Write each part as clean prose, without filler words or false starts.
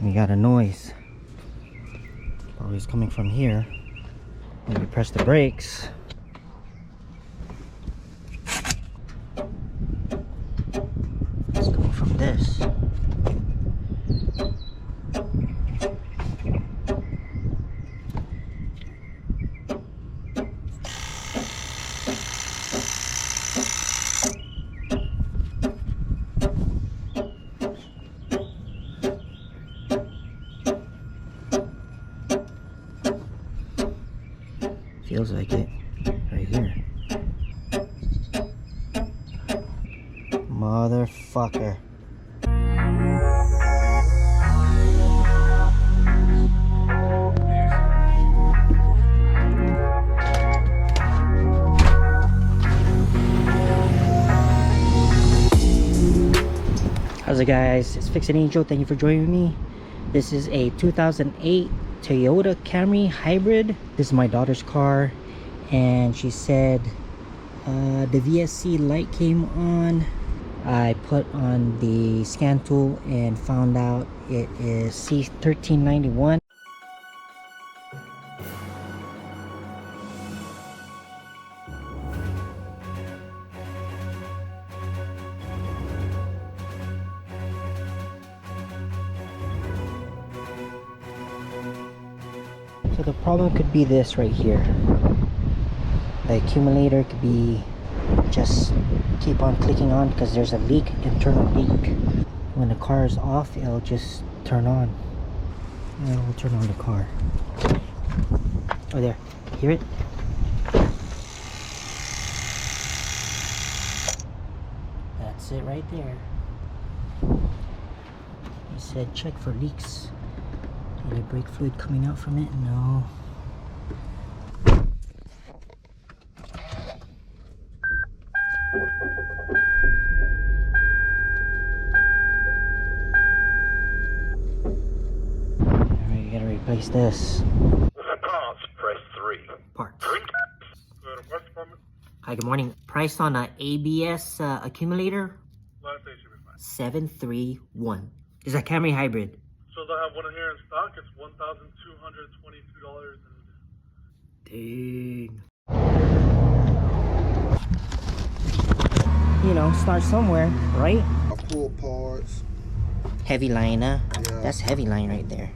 We got a noise. Probably coming from here. When we press the brakes. It's coming from this. Feels like it right here. Motherfucker. How's it, guys? It's Fix It Angel. Thank you for joining me. This is a 2008 Toyota Camry hybrid. This is my daughter's car, and she said the VSC light came on. I put on the scan tool and found out it is C1391. So the problem could be this right here. The accumulator could be just keep on clicking on because there's a leak, internal leak. When the car is off, it'll just turn on. And it will turn on the car. Oh, there. Hear it? That's it right there. He said check for leaks. Any brake fluid coming out from it? No. Alright, you gotta replace this. Parts, press 3. Parts. Go to work department. Hi, good morning. Price on a ABS accumulator? Last day should be fine. 731. It's a Camry hybrid. So they'll have one in here in stock. It's $1,222. Dang. You know, start somewhere, right? I pull parts. Heavy line, huh? Yeah. That's heavy line right there.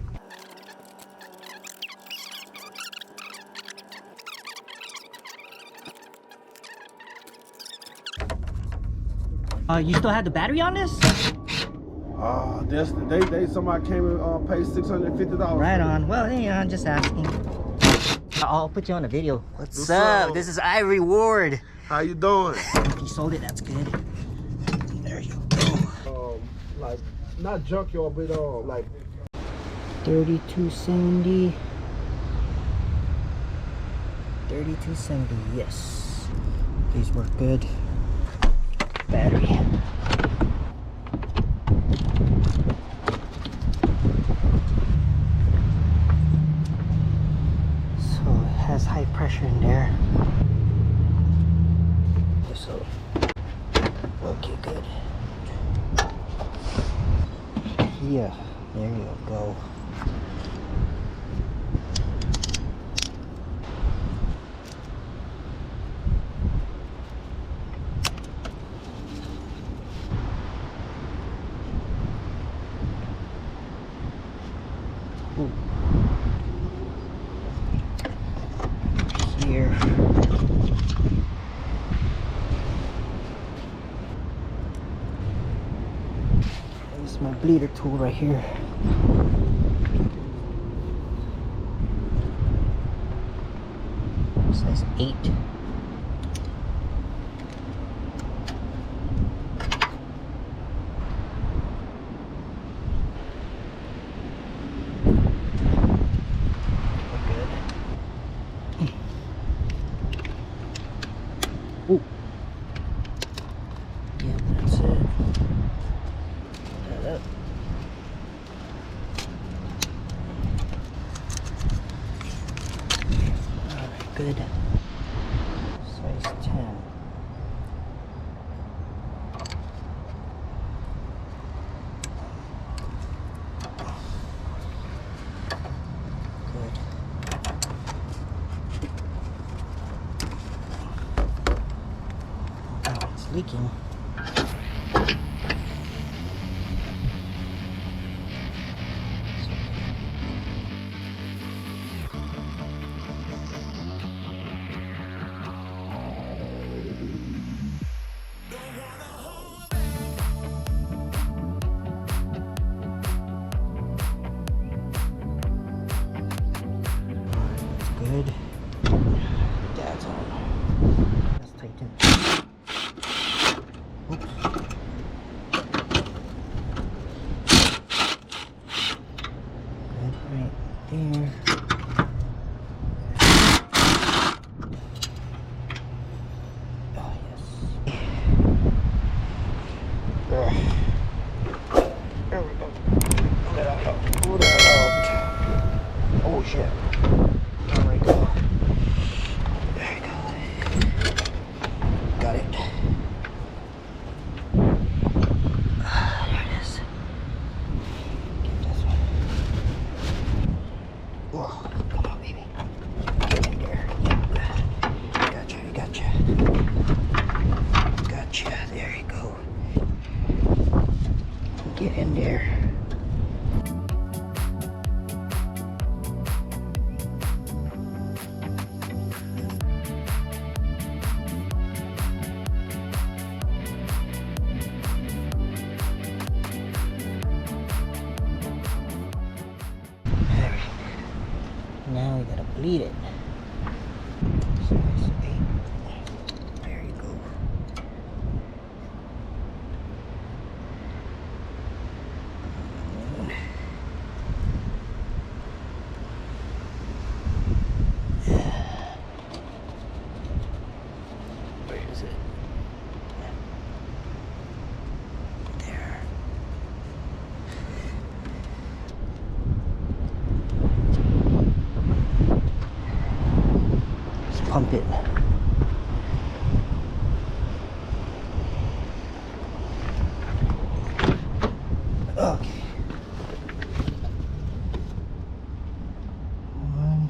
You still have the battery on this? They somebody came and paid $650. Right on. Well, yeah, I'm just asking. I'll put you on a video. What's up? up? This is iReward. How you doing? If you sold it, that's good. There you go. Like not junkyard, but like 3270. 3270. Yes. These work good. Battery. Has high pressure in there. So, okay, good. Yeah, there you go. Ooh. Here. This is my bleeder tool right here. Size 8. Ooh. Yeah, that's it. That up. Alright, good. Size 10. leaking. Good. Dad's on. Let's tighten. Oops. Good right there. Oh yes. There we go. Pull that out. Pull that out. Oh shit. There we go. There you go. Got it. There it is. Get this one. Whoa, come on, baby. Get in there. Yep. Gotcha, gotcha. Gotcha. There you go. Get in there. Now we gotta bleed it. Size 8. There you go. Where is it? There. Pump it. Okay. 1,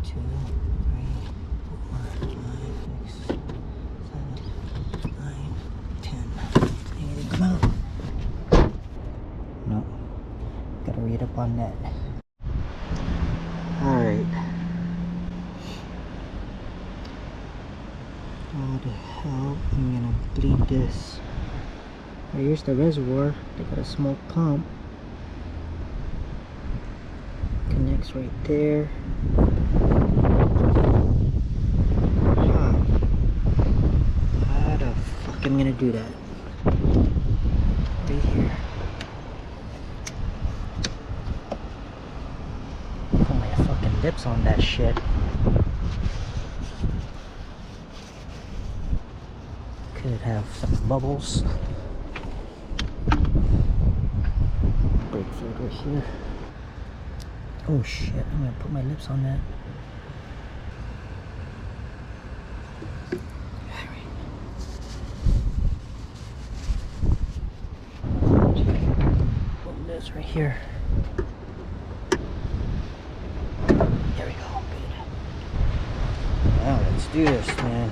2, 3, 4, 5, 6, 7, 9, 10. Anything come out? No. Gotta read up on that. Alright. How the hell am I gonna bleed this? Here's the reservoir. They got a small pump. Connects right there. Huh. How the fuck am I gonna do that? Right here. Put my fucking lips on that shit. Could have some bubbles. Brake fluid right here. Oh shit, I'm gonna put my lips on that. Put this right here. There we go, good. Now let's do this, man.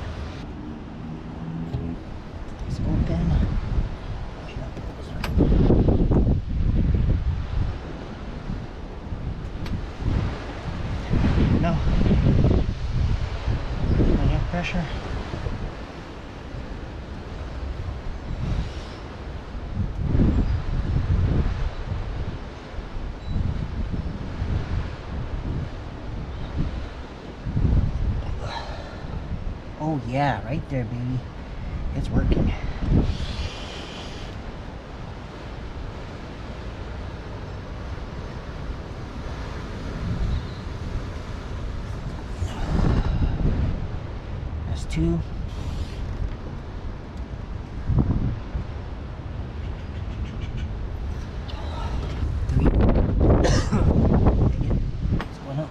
Open. No. Any pressure? Oh yeah, right there, baby. It's working. That's 2. 3. It's one up.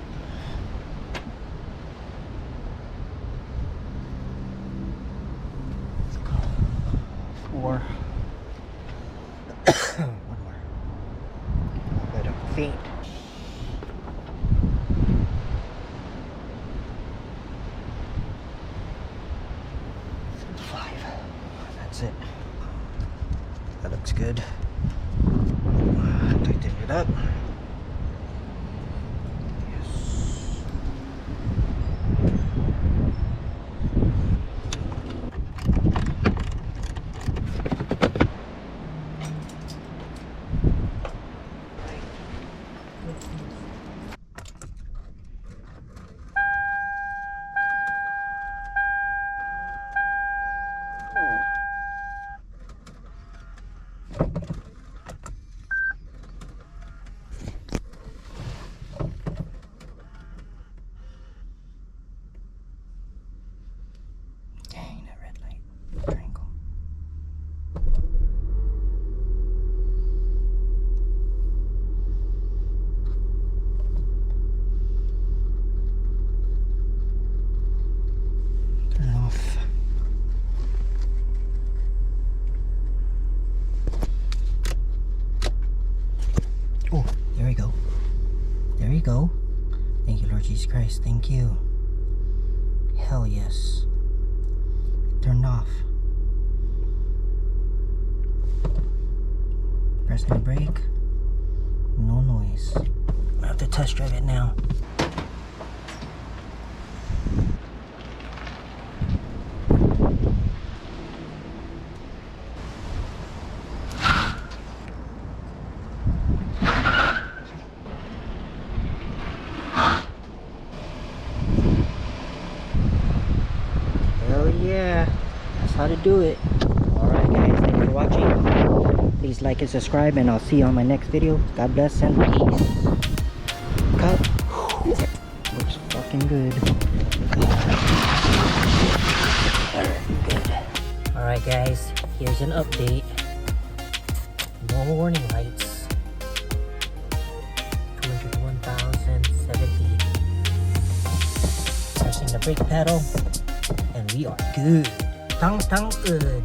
4. One more. Let him faint. it up. Yes. Dang, that red light. Triangle. Turn it off. Oh, there we go. There you go. Thank you, Lord Jesus Christ. Thank you. Hell yes. Turned off. Pressing the brake. No noise. I have to test drive it now. Hell yeah, that's how to do it. Alright guys, thank you for watching. Please like and subscribe, and I'll see you on my next video. God bless and peace. Cut. Looks fucking good. Alright guys, here's an update. No warning lights. 201,070. Pressing the brake pedal, and we are good. Tang good.